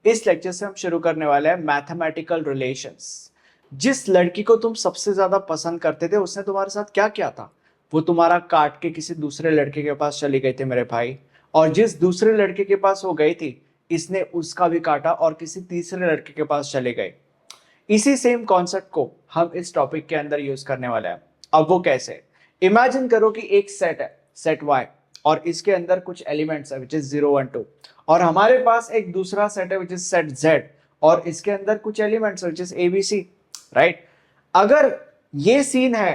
इस लेक्चर से हम शुरू करने वाले हैं मैथमेटिकल रिलेशंस। जिस लड़की को तुम सबसे ज्यादा पसंद करते थे उसने तुम्हारे साथ क्या किया था? वो तुम्हारा काट के किसी दूसरे लड़के के पास चली गई थी मेरे भाई। और जिस दूसरे लड़के के पास वो गई थी, इसने उसका भी काटा और किसी तीसरे लड़के के पास चले गए। इसी सेम कॉन्सेप्ट को हम इस टॉपिक के अंदर यूज करने वाले हैं। अब वो कैसे? इमेजिन करो कि एक सेट है, सेट वाई, और इसके अंदर कुछ एलिमेंट्स है विच इज 0 1 2। और हमारे पास एक दूसरा सेट है विच इज सेट जेड, और इसके अंदर कुछ elements which is ABC, right? अगर ये सीन है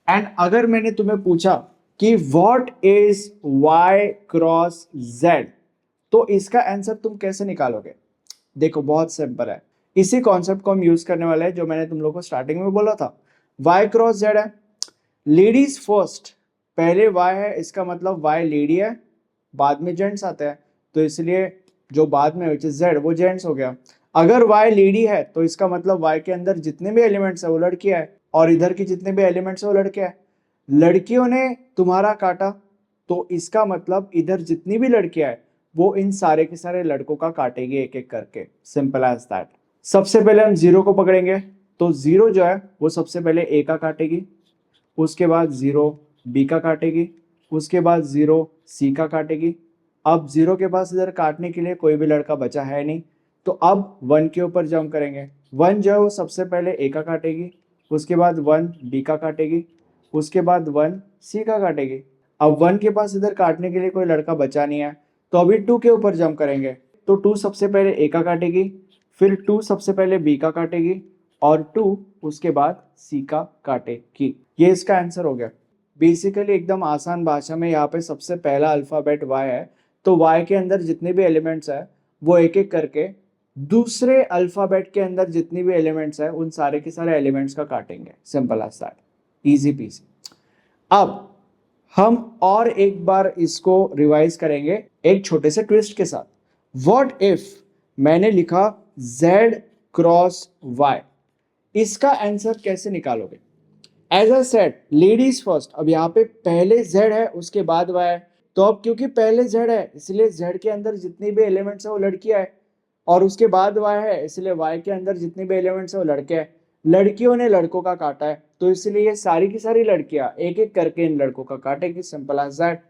एंड अगर मैंने तुम्हें पूछा कि what is y cross z, तो इसका आंसर तुम कैसे निकालोगे? देखो बहुत सिंपल है। इसी कॉन्सेप्ट को हम यूज करने वाले हैं जो मैंने तुम लोग को स्टार्टिंग में बोला था। y क्रॉस z है, लेडीज फर्स्ट, पहले y है, इसका मतलब y लेडी है, बाद में जेंट्स आते हैं, तो इसलिए जो बाद में विच इज z वो जेंट्स हो गया। अगर y लेडी है तो इसका मतलब y के अंदर जितने भी एलिमेंट्स है वो लड़कियां है, और इधर के जितने भी एलिमेंट्स है वो लड़के हैं। लड़कियों ने तुम्हारा काटा, तो इसका मतलब इधर जितनी भी लड़कियां है वो इन सारे के सारे लड़कों का काटेगी एक एक करके। Simple as that. सबसे पहले हम जीरो को पकड़ेंगे, तो जीरो जो है वो सबसे पहले ए का काटेगी, उसके बाद जीरो बी का काटेगी, उसके बाद जीरो सी का काटेगी। अब जीरो के पास इधर काटने के लिए कोई भी लड़का बचा है नहीं, तो अब वन के ऊपर जंप करेंगे। वन जो है वो सबसे पहले ए का काटेगी, उसके बाद वन बी का काटेगी, उसके बाद वन सी का काटेगी। अब वन के पास इधर काटने के लिए कोई लड़का बचा नहीं है, तो अभी टू के ऊपर जंप करेंगे। तो टू सबसे पहले ए का काटेगी, फिर टू सबसे पहले बी का काटेगी, और टू उसके बाद सी का काटेगी। ये इसका आंसर हो गया। बेसिकली एकदम आसान भाषा में यहाँ पे सबसे पहला अल्फाबेट वाई है, तो वाई के अंदर जितने भी एलिमेंट्स है वो एक एक करके दूसरे अल्फाबेट के अंदर जितनी भी एलिमेंट्स है उन सारे के सारे एलिमेंट्स का काटेंगे। Simple as that, easy peasy. अब हम और एक बार इसको रिवाइज करेंगे एक छोटे से ट्विस्ट के साथ। व्हाट इफ मैंने लिखा z क्रॉस y, इसका आंसर कैसे निकालोगे? As a set ladies first, अब यहाँ पे पहले z है उसके बाद y है, तो अब क्योंकि पहले z है इसलिए z के अंदर जितनी भी एलिमेंट्स है वो लड़कियां है, और उसके बाद y है इसलिए y के अंदर जितने भी एलिमेंट्स है वो लड़के हैं। लड़कियों ने लड़कों का काटा है, तो इसलिए ये सारी की सारी लड़कियां एक एक करके इन लड़कों का काटेगी। Simple as that.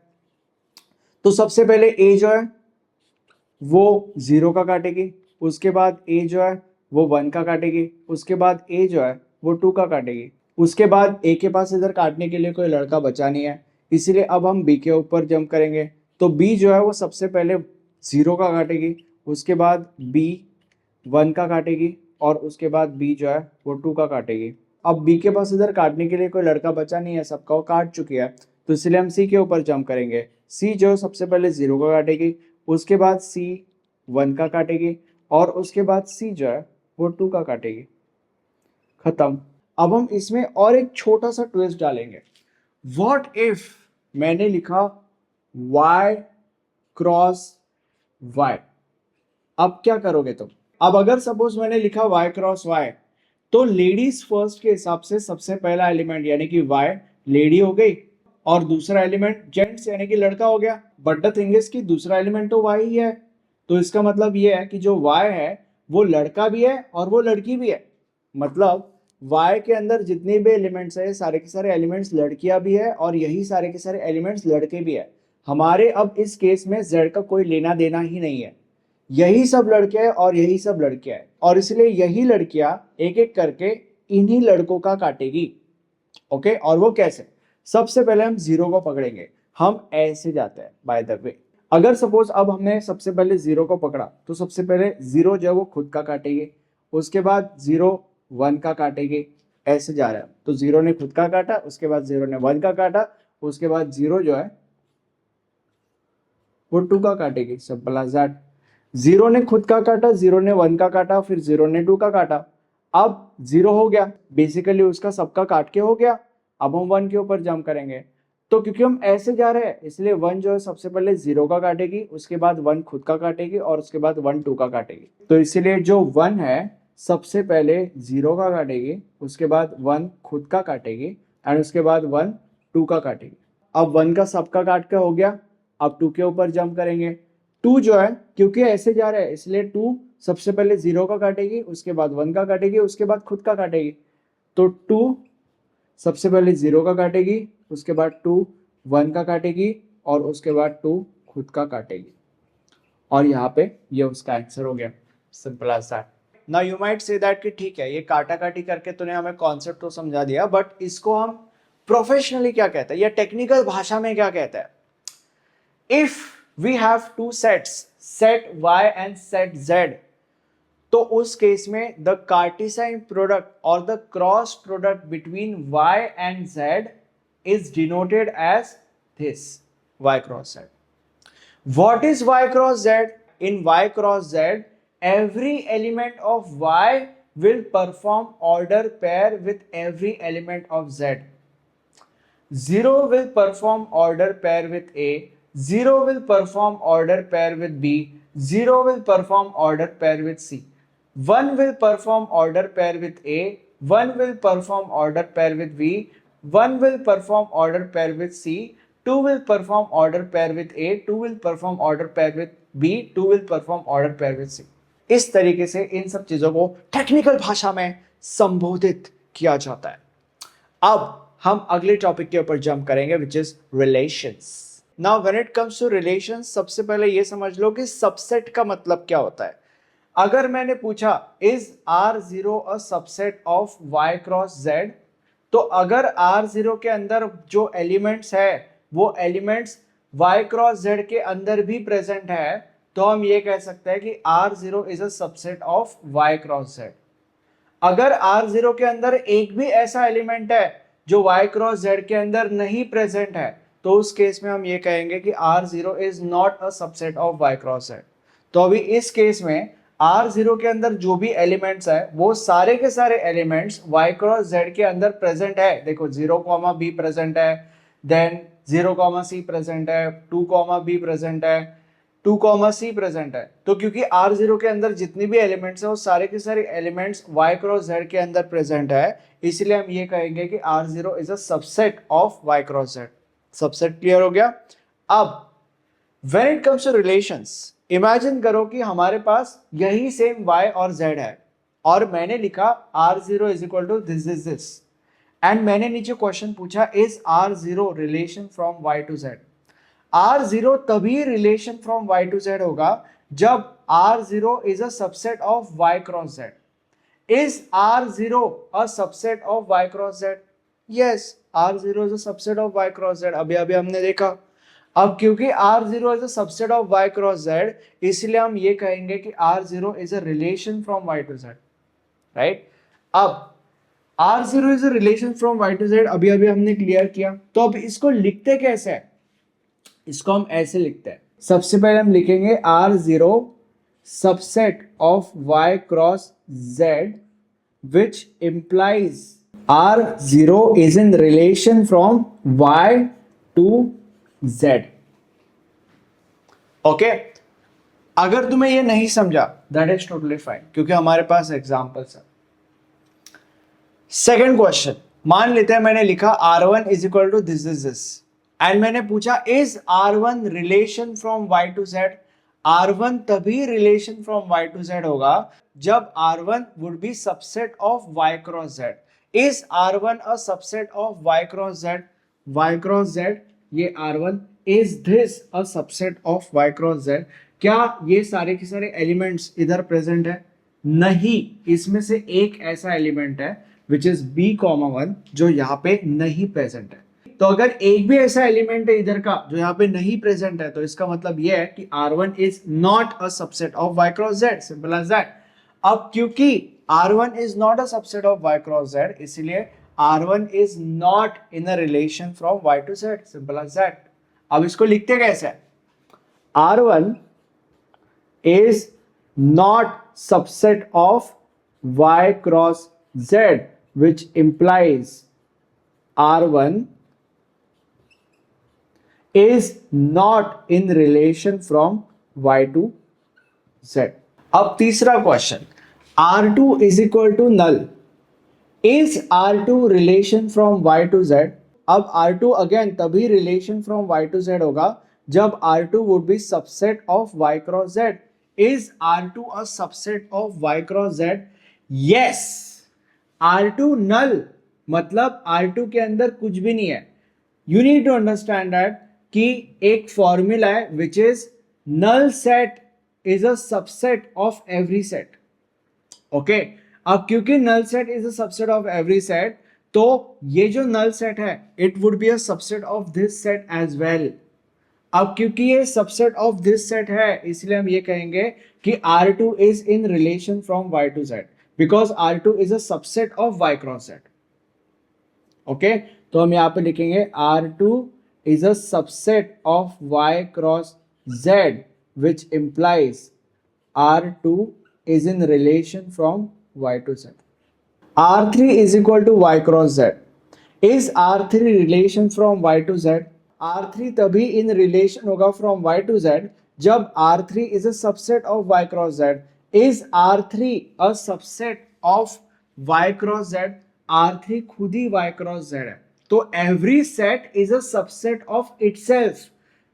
तो सबसे पहले a जो है वो जीरो का काटेगी, उसके बाद a जो है वो वन का काटेगी, उसके बाद a जो है वो टू का काटेगी। उसके बाद a के पास इधर काटने के लिए कोई लड़का बचा नहीं है, इसीलिए अब हम b के ऊपर जंप करेंगे। तो b जो है वो सबसे पहले जीरो का काटेगी, उसके बाद b वन का काटेगी, और उसके बाद b जो है वो टू का काटेगी। अब b के पास इधर काटने के लिए कोई लड़का बचा नहीं है, सबका वो काट चुकी है, तो इसलिए हम c के ऊपर जंप करेंगे। c जो सबसे पहले जीरो का काटेगी, उसके बाद c वन का काटेगी, और उसके बाद c जो है वो टू का काटेगी। खत्म। अब हम इसमें और एक छोटा सा ट्विस्ट डालेंगे। व्हाट इफ मैंने लिखा y क्रॉस y, अब क्या करोगे तुम? अब अगर सपोज मैंने लिखा y क्रॉस y, तो लेडीज फर्स्ट के हिसाब से सबसे पहला एलिमेंट यानी कि y लेडी हो गई, और दूसरा एलिमेंट जेंट्स यानी कि लड़का हो गया। बट द थिंग इज कि दूसरा एलिमेंट तो y ही है, तो इसका मतलब ये है कि जो y है वो लड़का भी है और वो लड़की भी है। मतलब y के अंदर जितने भी एलिमेंट्स है सारे के सारे एलिमेंट्स लड़कियां भी है, और यही सारे के सारे एलिमेंट्स लड़के भी है। हमारे अब इस केस में z का कोई लेना देना ही नहीं है, यही सब लड़के हैं और यही सब लड़कियां हैं, और इसलिए यही लड़कियां एक एक करके इन्हीं लड़कों का काटेगी। ओके, और वो कैसे? सबसे पहले हम जीरो को पकड़ेंगे। हम ऐसे जाते हैं बाय द वे। अगर सपोज अब हमने सबसे पहले जीरो को पकड़ा, तो सबसे पहले जीरो जो है वो खुद का काटेगी, उसके बाद जीरो वन का काटेगी, ऐसे जा रहा है। तो जीरो ने खुद का काटा, उसके बाद जीरो ने वन का काटा, उसके बाद जीरो जो है वो टू का काटेगी। Simple as that. जीरो ने खुद का काटा, जीरो ने वन का काटा, फिर जीरो ने टू का काटा। अब जीरो हो गया, बेसिकली उसका सबका काट के हो गया। अब हम वन के ऊपर जंप करेंगे, तो क्योंकि हम ऐसे जा रहे हैं इसलिए वन जो है सबसे पहले जीरो का काटेगी, उसके बाद वन खुद का काटेगी, और उसके बाद वन टू का काटेगी। तो इसीलिए जो वन है सबसे पहले जीरो का काटेगी, उसके बाद वन खुद का काटेगी, एंड उसके बाद वन टू का काटेगी। अब वन का सबका काट के हो गया। अब टू के ऊपर जंप करेंगे। टू जो है क्योंकि ऐसे जा रहे हैं इसलिए टू सबसे पहले 0 का काटेगी, उसके बाद 1 का काटेगी, उसके बाद खुद का काटेगी। तो 2 सबसे पहले 0 का काटेगी, उसके बाद 2 1 का काटेगी और उसके बाद 2 खुद का काटेगी। और यहाँ पे ये उसका आंसर हो गया। Simple as that. Now you might say that कि ठीक है, ये काटा काटी करके तूने हमें कॉन्सेप्ट तो समझा दिया, बट इसको हम प्रोफेशनली क्या कहते हैं या टेक्निकल भाषा में क्या कहते हैं? If we have two sets, set y and set z, तो उस केस में द कार्टेशियन प्रोडक्ट और the cross product between y and z is denoted as this, y cross z. What is y cross z? In y cross z, every element of y will perform order pair with every element of z. 0 will perform order pair with A, 0 will perform order pair with B, 0 will perform order pair with C. 1 will perform order pair with A, 1 will perform order pair with B, 1 will perform order pair with C, 2 will perform order pair with A, 2 will perform order pair with B, 2 will perform order pair with C. इस तरीके से इन सब चीजों को technical भाषा में संबोधित किया जाता है। अब हम अगले टॉपिक के ऊपर जंप करेंगे, which is relations. Now when it comes to relations, सबसे पहले ये समझ लो कि सबसेट का मतलब क्या होता है। अगर मैंने पूछा is R0 a subset of y cross z, तो अगर R0 के अंदर जो एलिमेंट्स है वो एलिमेंट्स y क्रॉस z के अंदर भी प्रेजेंट है, तो हम ये कह सकते हैं कि R0 is a subset of y cross z। अगर R0 के अंदर एक भी ऐसा एलिमेंट है जो y क्रॉस z के अंदर नहीं प्रेजेंट है, तो उस केस में हम ये कहेंगे कि R0 is not a subset of y cross z। तो अभी इस केस में R0 के अंदर जो भी एलिमेंट्स है वो सारे के सारे एलिमेंट्स y क्रॉस z के अंदर प्रेजेंट है। देखो 0, b प्रेजेंट है, देन 0, c प्रेजेंट है, 2, b प्रेजेंट है, 2, c प्रेजेंट है। तो क्योंकि R0 के अंदर जितनी भी एलिमेंट्स है वो सारे के सारे एलिमेंट्स y क्रॉस z के अंदर प्रेजेंट है, इसलिए हम ये कहेंगे कि R0 is a subset of y cross z। Subset clear हो गया। अब when it comes to relations, imagine करो कि हमारे पास यही सेम y और z है और मैंने लिखा R0 is equal to this is this, and मैंने नीचे क्वेश्चन पूछा is R0 relation from y to z। R0 तभी relation from y to z होगा जब R0 is a subset of y cross z। Is R0 a subset of y cross z? Yes, R0 is a subset of y cross z. अभी अभी हमने देखा। अब क्योंकि R0 is a subset of y cross z, इसलिए हम ये कहेंगे कि R0 is a relation from y to z, right? अब R0 is a relation from y to z अभी अभी हमने क्लियर किया। तो अब इसको लिखते कैसे है? इसको हम ऐसे लिखते हैं। सबसे पहले हम लिखेंगे R0 subset of y cross z, which implies R0 is in relation from y to z. Okay, अगर तुम्हें ये नहीं समझा दैट इज टोटली फाइन, क्योंकि हमारे पास एग्जांपल्स है। सेकंड क्वेश्चन, मान लेते हैं मैंने लिखा R1 is equal to this is this, and मैंने पूछा is R1 relation from y to z। R1 तभी relation from y to z होगा जब R1 would be subset of y cross z। Is R1 a subset of y cross z? y cross z, ये R1, is this a subset of y cross z? क्या ये सारे के सारे elements इधर present है? नहीं, इसमें से एक ऐसा एलिमेंट है विच इज b,1 जो यहाँ पे नहीं प्रेजेंट है। तो अगर एक भी ऐसा एलिमेंट है इधर का जो यहाँ पे नहीं प्रेजेंट है, तो इसका मतलब यह है कि R1 is not a subset of y cross z। Simple as that. अब क्योंकि R1 is not a subset of y cross z, इसलिए R1 is not in a relation from y to z। Simple as that. अब इसको लिखते कैसे? R1 is not subset of y cross z, which implies R1 is not in relation from y to z. अब तीसरा question, R2 is equal to null. Is R2 relation from y to z? अब R2 again तभी relation from y to z होगा जब R2 would be subset of y cross z. Is R2 a subset of Y cross Z? Yes. R2 null मतलब R2 के अंदर कुछ भी नहीं है. You need to understand that कि एक फॉर्मूला है which is null set is a subset of every set. Okay अब क्योंकि null set is a subset of every set, तो ये जो नल सेट है it would be a subset of this set as well. अब क्योंकि ये subset of this set है इसलिए हम ये कहेंगे कि R2 is in relation from Y to Z because R2 is a subset of Y cross Z. Okay तो हम यहां पे लिखेंगे R2 is a subset of Y cross Z which implies R2 is in relation from Y to Z. R3 is equal to Y cross Z. Is R3 relation from Y to Z? R3 तभी in relation होगा from Y to Z जब R3 is a subset of Y cross Z. Is R3 a subset of Y cross Z? R3 खुद ही Y cross Z है. तो every set is a subset of itself.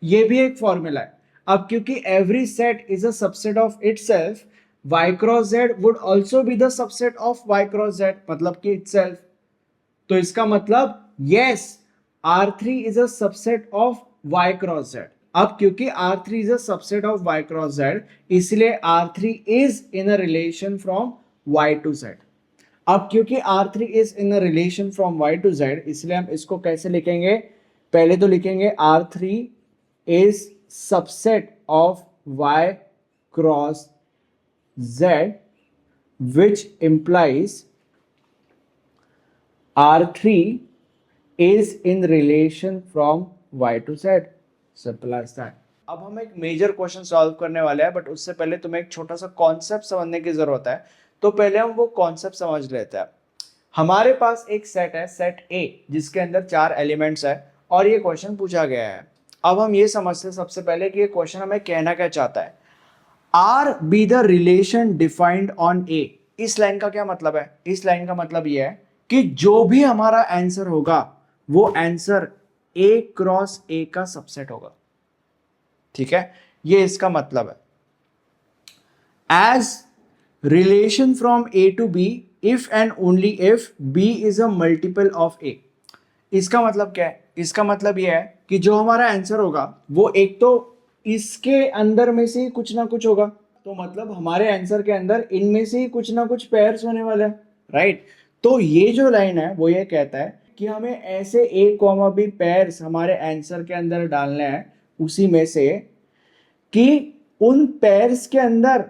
ये भी एक formula है. अब क्योंकि every set is a subset of itself, Y cross Z would also be the subset of Y cross Z मतलब कि itself. तो इसका मतलब yes, R3 is a subset of Y cross Z. अब क्योंकि R3 is a subset of Y cross Z इसलिए R3 is in a relation from Y to Z. अब क्योंकि R3 is in a relation from Y to Z इसलिए हम इसको कैसे लिखेंगे? पहले तो लिखेंगे R3 is subset of Y cross Z which implies R3 is in relation from Y to Z. Simple as that. अब हम एक मेजर क्वेश्चन सॉल्व करने वाले हैं बट उससे पहले तुम्हें एक छोटा सा कॉन्सेप्ट समझने की जरूरत है. तो पहले हम वो कॉन्सेप्ट समझ लेते हैं. हमारे पास एक सेट है सेट A जिसके अंदर 4 एलिमेंट्स है और ये क्वेश्चन पूछा गया है. अब हम ये समझते हैं सबसे पहले कि ये क्वेश्चन हमें कहना क्या चाहता है. R be the relation defined on A. इस लाइन का क्या मतलब है? इस लाइन का मतलब यह है कि जो भी हमारा आंसर होगा वो आंसर A क्रॉस A का सबसेट होगा. ठीक है, ये इसका मतलब है. As relation from A to B if and only if B is a multiple of A. इसका मतलब क्या है? इसका मतलब यह है कि जो हमारा आंसर होगा वो एक तो इसके अंदर में से ही कुछ ना कुछ होगा. तो मतलब हमारे आंसर के अंदर इनमें से ही कुछ ना कुछ पेयर्स होने वाले हैं. राइट. तो ये जो लाइन है वो ये कहता है कि हमें ऐसे A कॉमा B पेयर्स हमारे आंसर के अंदर डालने हैं उसी में से कि उन पेयर्स के अंदर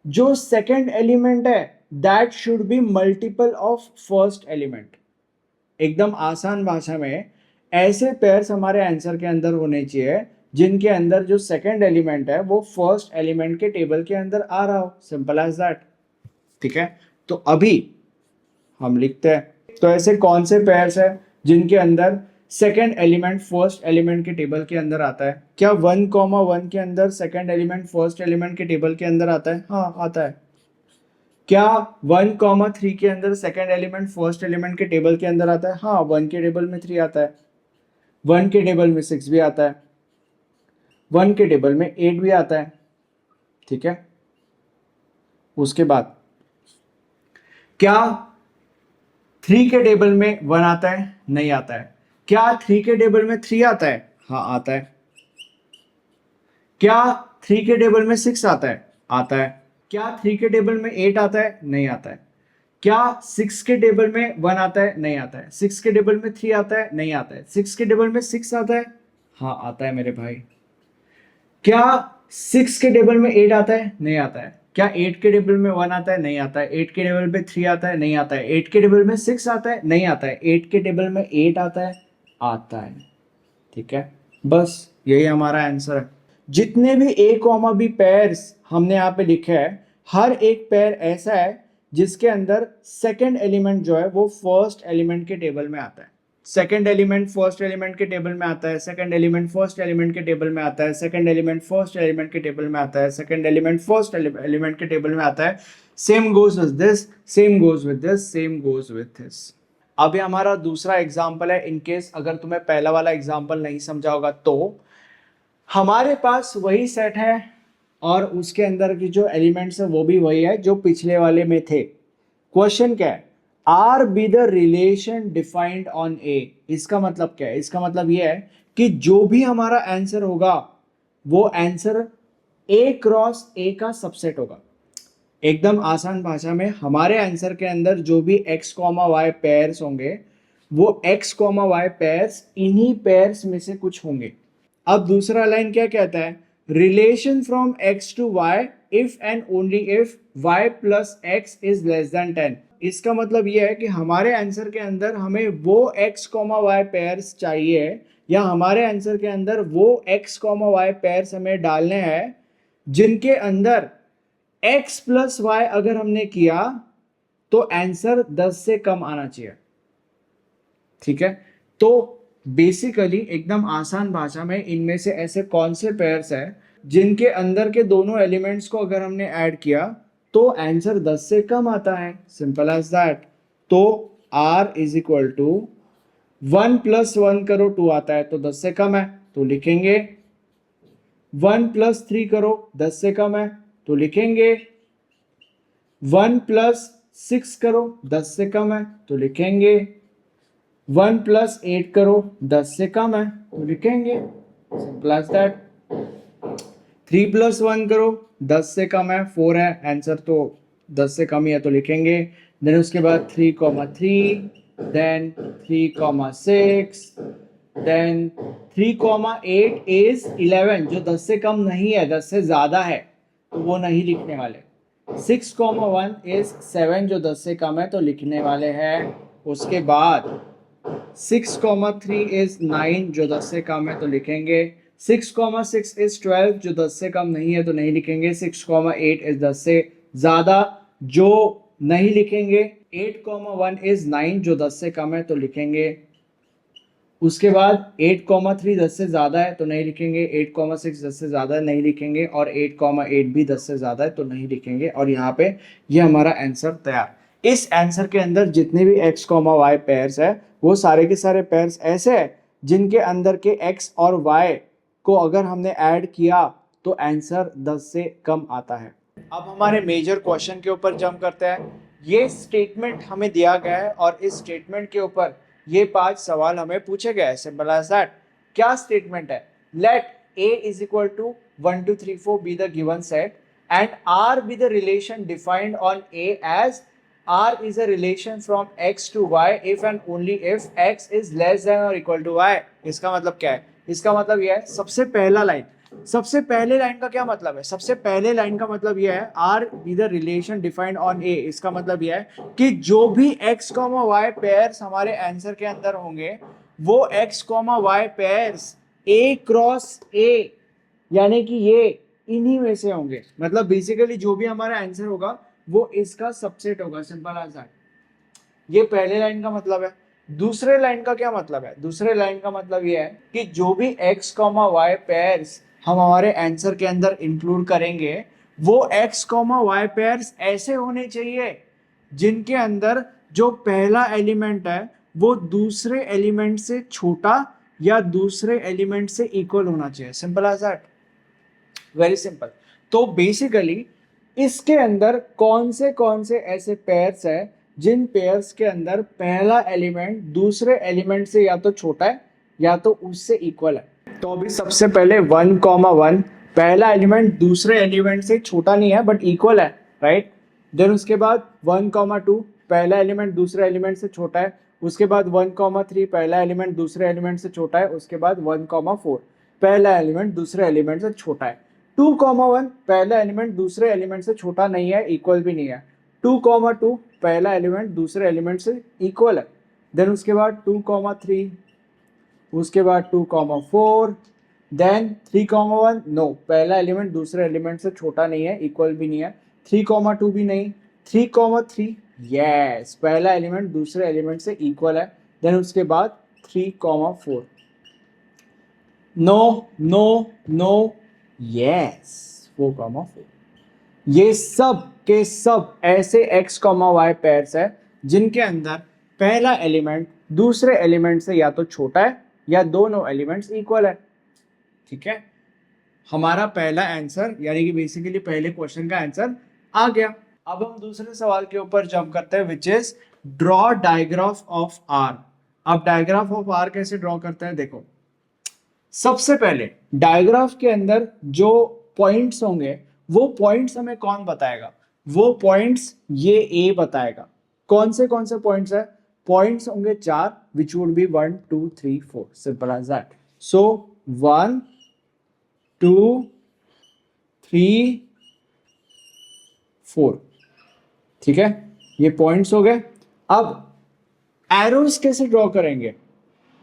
जो सेकंड एलिमेंट है that should be multiple of first element. एकदम आसान भाषा में ऐसे पेयर्स हमारे आंसर के अंदर होने चाहिए जिनके अंदर जो सेकंड एलिमेंट है वो फर्स्ट एलिमेंट के टेबल के अंदर आ रहा हो. Simple as that. ठीक है, तो अभी हम लिखते हैं. तो ऐसे कौन से पेयर्स है जिनके अंदर सेकंड एलिमेंट फर्स्ट एलिमेंट के टेबल के अंदर आता है? क्या 1,1 के अंदर सेकंड एलिमेंट फर्स्ट एलिमेंट के टेबल के अंदर आता है? हाँ आता है. क्या 1,3 के अंदर सेकंड एलिमेंट फर्स्ट एलिमेंट के टेबल के अंदर आता है? हाँ 1 के टेबल में 3 आता है, 1 के टेबल में 6 भी आता है, 1 के टेबल में 8 भी आता है. ठीक है, उसके बाद क्या 3 के टेबल में 1 आता है? नहीं आता है. क्या 3 के टेबल में 3 आता है? हाँ आता है. क्या 3 के टेबल में 6 आता है? आता है. क्या 3 के टेबल में 8 आता है? नहीं आता है. क्या 6 के टेबल में 1 आता है? नहीं आता है. 6 के टेबल में 3 आता है? नहीं आता है. 6 के टेबल में 6 आता है? हाँ आता है मेरे भाई. क्या 6 के टेबल में 8 आता है? नहीं आता है. क्या 8 के टेबल में 1 आता है? नहीं आता है. 8 के टेबल में 3 आता है? नहीं आता है. 8 के टेबल में 6 आता है? नहीं आता है. 8 के टेबल में 8 आता है? आता है. ठीक है, बस यही हमारा आंसर है. जितने भी A कॉमा B पेयर्स हमने यहाँ पे लिखे हैं हर एक पेयर ऐसा है जिसके अंदर सेकंड एलिमेंट जो है वो फर्स्ट एलिमेंट के टेबल में आता है. सेकंड एलिमेंट फर्स्ट एलिमेंट के टेबल में आता है, सेकंड एलिमेंट फर्स्ट एलिमेंट के टेबल में आता है, सेकंड एलिमेंट फर्स्ट एलिमेंट के टेबल में आता है, सेकंड एलिमेंट फर्स्ट एलिमेंट के टेबल में आता है. Same goes with this, same goes with this, same goes with this. अब ये हमारा दूसरा एग्जाम्पल है. इनकेस अगर तुम्हें पहला वाला एग्जाम्पल नहीं समझा होगा तो हमारे पास वही सेट है और उसके अंदर की जो एलिमेंट्स है वो भी वही है जो पिछले वाले में थे। क्वेश्चन क्या है, R be the relation defined on A. इसका मतलब क्या है, इसका मतलब ये है कि जो भी हमारा आंसर होगा वो आंसर ए क्रॉस ए का सबसेट होगा। एकदम आसान भाषा में हमारे आंसर के अंदर जो भी x कॉमा वाई पेयर्स होंगे वो x कॉमा वाई पेयर्स इन्हीं पेयर्स में से कुछ होंगे। अब दूसरा लाइन क्या कहता है, relation from x to y if and only if y plus x is less than 10। इसका मतलब यह है कि हमारे आंसर के अंदर हमें वो x कॉमा वाई पेयर्स चाहिए या हमारे आंसर के अंदर वो x कॉमा वाई पेयर्स हमें डालने हैं जिनके अंदर x प्लस वाई अगर हमने किया तो आंसर 10 से कम आना चाहिए। ठीक है, तो बेसिकली एकदम आसान भाषा में इनमें से ऐसे कौन से पेयर्स हैं जिनके अंदर के दोनों एलिमेंट्स को अगर हमने ऐड किया तो आंसर 10 से कम आता है, सिंपल एज दैट। तो r is equal to 1 plus 1 करो 2 आता है तो 10 से कम है तो लिखेंगे, 1 प्लस 3 करो 10 से कम है तो लिखेंगे, 1 प्लस 6 करो 10 से कम है तो लिखेंगे, 1 प्लस 8 करो 10 से कम है तो लिखेंगे, सिंपल एज दैट। 3 प्लस 1 करो 10 से कम है, 4 है आंसर तो 10 से कम ही है तो लिखेंगे। देन उसके बाद 3,3, देन 3,6, देन 3,8 इज 11 जो 10 से कम नहीं है 10 से ज्यादा है तो वो नहीं लिखने वाले। 6,1 इज 7 जो 10 से कम है तो लिखने वाले हैं। उसके बाद 6,3 इज 9 जो 10 से कम है तो लिखेंगे, 6,6 इज 12 जो 10 से कम नहीं है तो नहीं लिखेंगे, 6,8 इज 10 से ज्यादा जो नहीं लिखेंगे, 8,1 इज 9 जो 10 से कम है तो लिखेंगे। उसके बाद 8,3 10 से ज्यादा है तो नहीं लिखेंगे, 8,6 10 से ज्यादा नहीं लिखेंगे और 8,8 भी 10 से ज्यादा है तो नहीं लिखेंगे। और यहाँ पे ये हमारा आंसर तैयार। इस आंसर के अंदर जितने भी x, y पेयर्स है वो सारे के सारे पेयर्स ऐसे हैं जिनके अंदर के x और y को अगर हमने ऐड किया तो आंसर 10 से कम आता है। अब हमारे मेजर क्वेश्चन के ऊपर जंप करते हैं। ये स्टेटमेंट हमें दिया गया है और इस स्टेटमेंट के ऊपर ये 5 सवाल हमें पूछे गए हैं, सिंपल एज दैट। क्या स्टेटमेंट है, let a is equal to 1 2 3 4 be the given set and r be the relation defined on a as r is a relation from x to y if and only if x is less than or equal to y। इसका मतलब क्या है, इसका मतलब यह है, सबसे पहला लाइन, सबसे पहले लाइन का क्या मतलब है, सबसे पहले लाइन का मतलब यह है r be the relation defined on a। इसका मतलब यह है कि जो भी x, y पेयर्स हमारे आंसर के अंदर होंगे वो x, y pairs a cross a यानी कि ये इन्हीं में से होंगे। मतलब बेसिकली जो भी हमारा आंसर होगा वो इसका सबसेट होगा, सिंपल एज दैट। ये पहले लाइन का मतलब है। दूसरे लाइन का क्या मतलब है, दूसरे लाइन का मतलब ये है कि जो भी x, y पेयर्स हम हमारे आंसर के अंदर इंक्लूड करेंगे वो x, y पेयर्स ऐसे होने चाहिए जिनके अंदर जो पहला एलिमेंट है वो दूसरे एलिमेंट से छोटा या दूसरे एलिमेंट से इक्वल होना चाहिए, simple as that, very simple. तो बेसिकली इसके अंदर कौन से ऐसे पेयर्स है जिन पेयर्स के अंदर पहला एलिमेंट दूसरे एलिमेंट से या तो छोटा है या तो उससे इक्वल है। तो अभी सबसे पहले 1,1 पहला एलिमेंट दूसरे एलिमेंट से छोटा नहीं है बट इक्वल है, राइट। देन उसके बाद 1,2 पहला एलिमेंट दूसरे एलिमेंट से छोटा है। उसके बाद 1,3 पहला एलिमेंट दूसरे एलिमेंट से छोटा है। उसके बाद 1,4 पहला एलिमेंट दूसरे एलिमेंट से छोटा है। 2,1 पहला एलिमेंट दूसरे एलिमेंट से छोटा नहीं है, इक्वल भी नहीं है। 2,2 पहला एलिमेंट दूसरे एलिमेंट से इक्वल है। देन उसके बाद 2,3, उसके बाद 2,4, देन 3,1 नो पहला एलिमेंट दूसरे एलिमेंट से छोटा नहीं है, इक्वल भी नहीं है। 3,2 भी नहीं। 3,3 यस पहला एलिमेंट दूसरे एलिमेंट से इक्वल है। देन उसके बाद 3,4 नो नो नो यस 4,4। ये सब के सब ऐसे x, y पेयर्स है जिनके अंदर पहला एलिमेंट दूसरे एलिमेंट से या तो छोटा है या दोनों एलिमेंट्स इक्वल है, ठीक है। हमारा पहला आंसर यानी कि बेसिकली पहले क्वेश्चन का आंसर आ गया। अब हम दूसरे सवाल के ऊपर जंप करते हैं, which is draw digraph of R. अब डायग्राफ ऑफ आर कैसे ड्रॉ करते हैं, देखो सबसे पहले डायग्राफ के अंदर जो पॉइंट्स होंगे वो पॉइंट्स हमें कौन बताएगा, वो पॉइंट्स ये ए बताएगा। कौन से पॉइंट्स है, पॉइंट्स होंगे 4 which would be 1 2 3 4, simple as that. So 1 2 3 4, ठीक है, ये पॉइंट्स हो गए। अब एरोस कैसे ड्रॉ करेंगे,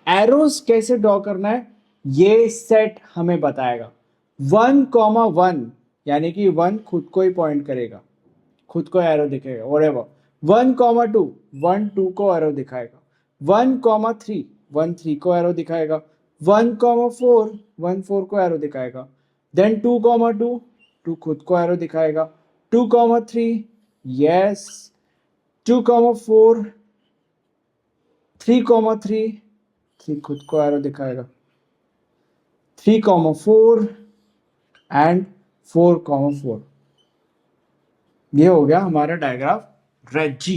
एरोस कैसे ड्रॉ करना है ये सेट हमें बताएगा। 1,1 यानी कि 1 खुद को ही पॉइंट करेगा, खुद को एरो दिखेगा whatever। 1,2 1 2 को एरो दिखाएगा। 1,3 1 3 को एरो दिखाएगा। 1,4 1 4 को एरो दिखाएगा। देन 2,2 2 खुद को एरो दिखाएगा। 2,3 यस, 2,4 3,3 3 खुद को एरो दिखाएगा। 3,4 एंड 4,4, ये हो गया हमारा डायग्राफ रेड जी।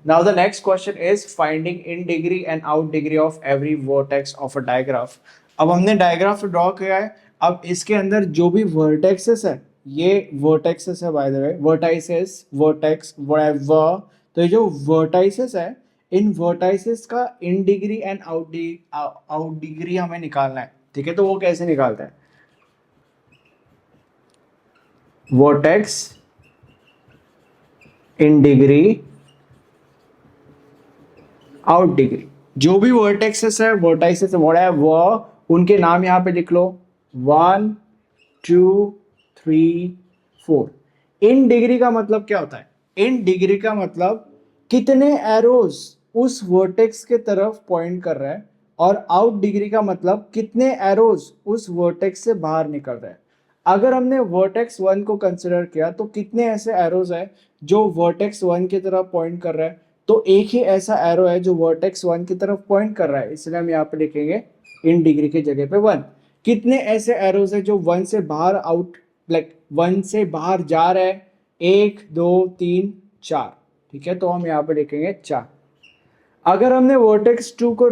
Now the next question is finding in degree and out degree of every vertex of a digraph। अब हमने डायग्राफ ड्रॉ किया है, अब इसके अंदर जो भी वर्टेक्सेस है, ये वर्टेक्सेस है by the way, vertices vertex whatever. तो ये जो वर्टाइसेस है, इन वर्टाइसेस का in degree and out degree हमें निकालना है, ठीक है। तो वो कैसे निकालता है, vertex in degree out degree, जो भी वर्टेक्सेस है वर्टाइसेस है वो उनके नाम यहां पे लिख लो 1 2 3 4। इन डिग्री का मतलब क्या होता है, इन डिग्री का मतलब कितने एरोज उस वर्टेक्स के तरफ पॉइंट कर रहा है, और आउट डिग्री का मतलब कितने एरोज उस वर्टेक्स से बाहर निकल रहे हैं। अगर हमने वर्टेक्स 1 को कंसिडर किया तो कितने ऐसे एरोज है जो वर्टेक्स 1 की तरफ पॉइंट कर रहा है, तो एक ही ऐसा एरो है जो वर्टेक्स 1 की तरफ पॉइंट कर रहा है, इसलिए हम यहाँ पे लिखेंगे इन डिग्री की जगह पे 1। कितने ऐसे एरोज है जो 1 से बाहर आउट लाइक 1 से बाहर जा रहा है, 1 2 3 4, ठीक है, तो हम यहाँ पे लिखेंगे 4। अगर हमने वर्टेक्स 2 को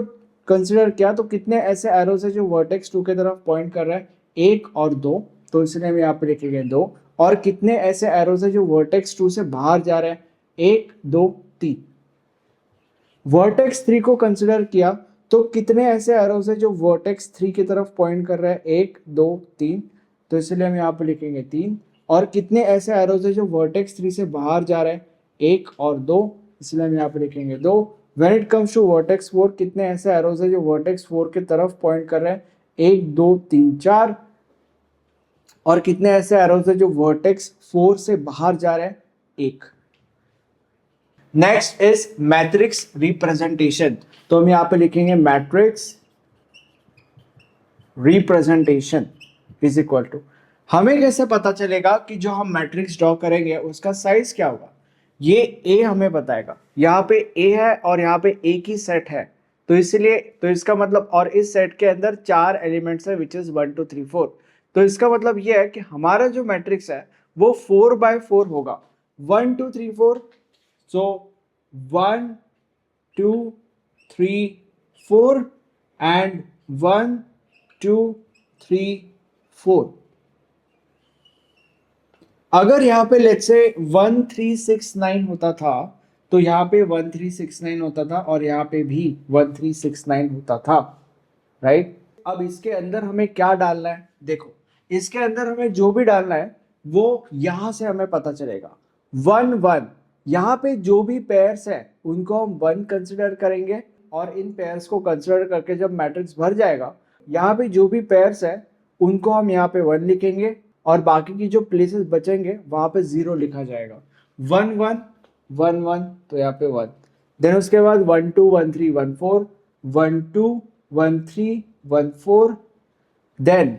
कंसिडर किया तो कितने ऐसे एरोज है जो वर्टेक्स 2 की तरफ पॉइंट कर रहा है, 1 और 2, तो इसलिए हम यहाँ पे लिखेंगे 2। और कितने ऐसे एरोज है जो वर्टेक्स 2 से बाहर जा रहे हैं, 1 2 3। वर्टेक्स 3 को कंसिडर किया तो कितने ऐसे एरोज है जो वर्टेक्स 3 की तरफ पॉइंट कर रहे हैं, 1 2 3, तो इसलिए हम यहाँ पे लिखेंगे 3। और कितने ऐसे एरोज है जो वर्टेक्स 3 से बाहर जा रहे हैं, 1 और 2, इसलिए हम यहाँ पे लिखेंगे 2। When it comes to vertex 4, कितने ऐसे एरोज है जो वर्टेक्स 4 की तरफ पॉइंट कर रहे हैं, 1 2 3 4। और कितने ऐसे एरोज है जो वर्टेक्स 4 से बाहर जा रहे हैं, 1। नेक्स्ट इज मैट्रिक्स रिप्रेजेंटेशन, तो हम यहां पे लिखेंगे matrix representation is equal to, हमें कैसे पता चलेगा कि जो हम मैट्रिक्स ड्रॉ करेंगे उसका साइज क्या होगा, ये ए हमें बताएगा। यहाँ पे ए है और यहाँ पे ए की सेट है, तो इसलिए तो इसका मतलब, और इस सेट के अंदर 4 एलिमेंट्स है विच इज 1 2 3 4, तो इसका मतलब ये है कि हमारा जो मैट्रिक्स है वो 4x4 होगा, 1 2 3 4। So 1 2 3 4 and 1 2 3 4। अगर यहाँ पे लेट्स से 1 3 6 9 होता था तो यहाँ पे 1 3 6 9 होता था, और यहाँ पे भी 1 3 6 9 होता था, राइट। अब इसके अंदर हमें क्या डालना है, देखो इसके अंदर हमें जो भी डालना है वो यहां से हमें पता चलेगा। 1 1, यहाँ पे जो भी पेयर्स है उनको हम 1 कंसिडर करेंगे, और इन पेयर्स को कंसिडर करके जब मैट्रिक्स भर जाएगा, यहाँ पे जो भी पेयर्स है उनको हम यहाँ पे 1 लिखेंगे, और बाकी की जो प्लेसेस बचेंगे वहां पे 0 लिखा जाएगा। 1 1 1 1, तो यहाँ पे 1। देन उसके बाद 1 2 1 3 1 4, 1 2 1 3 1 4, देन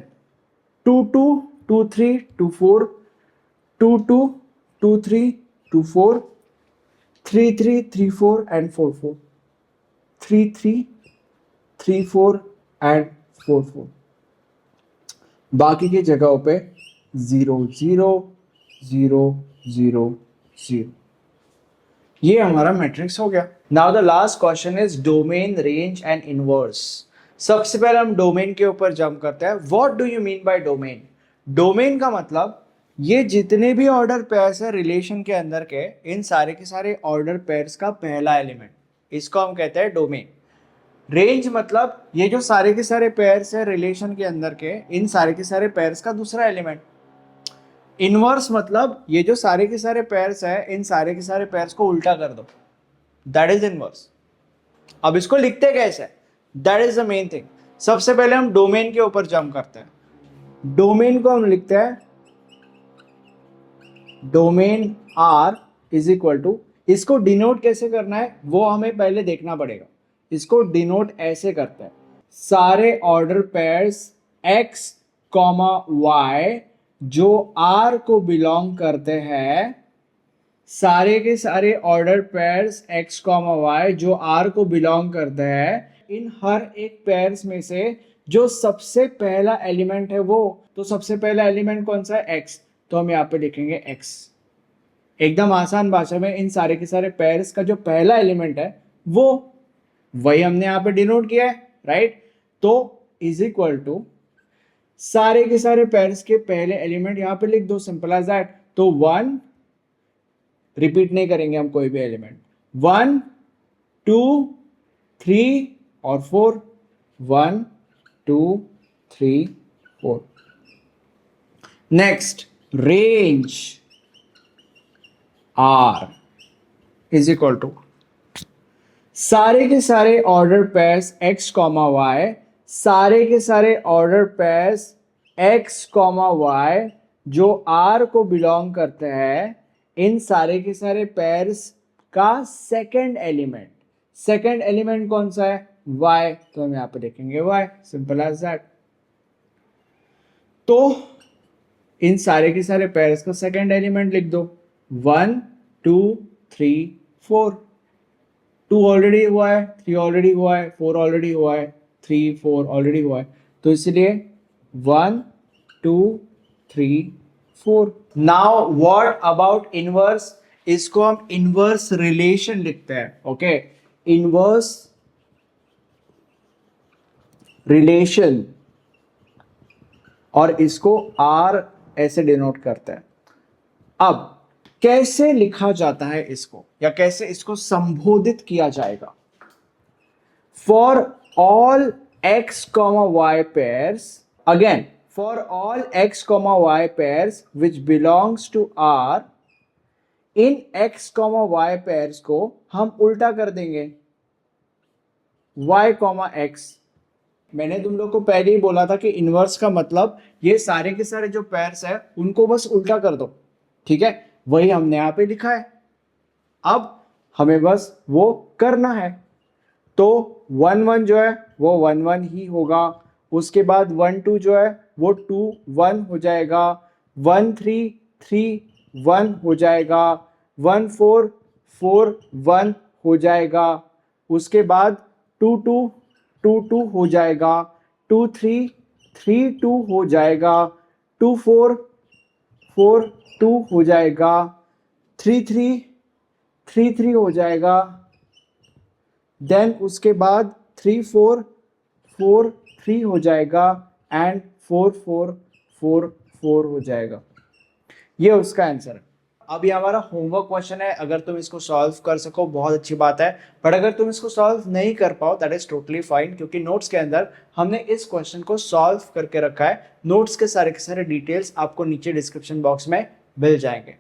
2 2 2 3 2 4, 2 2 2 3 2 4, 3 3 3 4 and 4 4, 3 3 3 4 and 4 4। बाकी की जगहों पे 0 0 0 0 0। ये हमारा मैट्रिक्स हो गया। Now the last question is domain, range and inverse. सबसे पहले हम डोमेन के ऊपर जंप करते हैं। What do you mean by domain? Domain का मतलब ये जितने भी ऑर्डर पेयर्स है रिलेशन के अंदर के, इन सारे के सारे ऑर्डर पेयर्स का पहला एलिमेंट, इसको हम कहते हैं डोमेन। रेंज मतलब ये जो सारे के सारे पेयर्स है रिलेशन के अंदर के, इन सारे के सारे पेयर्स का दूसरा एलिमेंट। इनवर्स मतलब ये जो सारे के सारे पेयर्स है, इन सारे के सारे पेयर्स को उल्टा कर दो, दैट इज इनवर्स। अब इसको लिखते कैसे, that is the main thing. सबसे पहले हम डोमेन के ऊपर जंप करते हैं। डोमेन को हम लिखते हैं domain R is equal to, इसको डिनोट कैसे करना है वो हमें पहले देखना पड़ेगा। इसको डिनोट ऐसे करते हैं, सारे order pairs x comma y जो r को बिलोंग करते हैं, सारे के सारे order pairs x comma y जो r को बिलोंग करते हैं, इन हर एक पेयर्स में से जो सबसे पहला एलिमेंट है वो, तो सबसे पहला एलिमेंट कौन सा है, x, तो हम यहाँ पे लिखेंगे x। एकदम आसान भाषा में इन सारे के सारे पेयर्स का जो पहला एलिमेंट है वो, वही हमने यहाँ पे डिनोट किया है, राइट। तो इज इक्वल टू सारे के सारे पेयर्स के पहले एलिमेंट यहाँ पे लिख दो, सिंपल एज दैट। तो 1, रिपीट नहीं करेंगे हम कोई भी एलिमेंट, 1 2 3 और 4, 1 2 3 4। Next, range R is equal to सारे के सारे order pairs x comma y, सारे के सारे order pairs x comma y जो R को बिलोंग करते हैं, इन सारे के सारे पेयर्स का सेकंड एलिमेंट, सेकंड एलिमेंट कौन सा है, y, तो हम यहां पे देखेंगे y, सिंपल एज दैट। तो इन सारे के सारे पेयर्स का सेकंड एलिमेंट लिख दो, 1 2 3 4। 2 ऑलरेडी हुआ है, 3 ऑलरेडी हुआ है, 4 ऑलरेडी हुआ है, 3 4 ऑलरेडी हुआ है, तो इसलिए 1 2 3 4। Now what about inverse? इसको हम इनवर्स रिलेशन लिखते हैं, ओके। इनवर्स रिलेशन, और इसको R ऐसे डिनोट करते हैं। अब कैसे लिखा जाता है इसको, या कैसे इसको संबोधित किया जाएगा? For all x, y pairs, again for all x, y pairs which belongs to R, इन x, y पेयर्स को हम उल्टा कर देंगे, y, x। मैंने तुम लोग को पहले ही बोला था कि इनवर्स का मतलब ये सारे के सारे जो पेयर्स है उनको बस उल्टा कर दो, ठीक है। वही हमने यहाँ पे लिखा है, अब हमें बस वो करना है। तो 1 1 जो है वो 1 1 ही होगा, उसके बाद 1 2 जो है वो 2 1 हो जाएगा, 1 3 3 1 हो जाएगा, 1 4 4 1 हो जाएगा, उसके बाद 2 2 2 2 हो जाएगा, 2 3 3 2 हो जाएगा, 2 4 4 2 हो जाएगा, 3 3 3 3 हो जाएगा, देन उसके बाद 3 4 4 3 हो जाएगा, एंड 4 4 4 4 हो जाएगा। ये उसका आंसर है। अब ये हमारा होमवर्क क्वेश्चन है, अगर तुम इसको सॉल्व कर सको बहुत अच्छी बात है, बट अगर तुम इसको सॉल्व नहीं कर पाओ दैट इज टोटली फाइन, क्योंकि नोट्स के अंदर हमने इस क्वेश्चन को सॉल्व करके रखा है। नोट्स के सारे डिटेल्स आपको नीचे डिस्क्रिप्शन बॉक्स में मिल जाएंगे।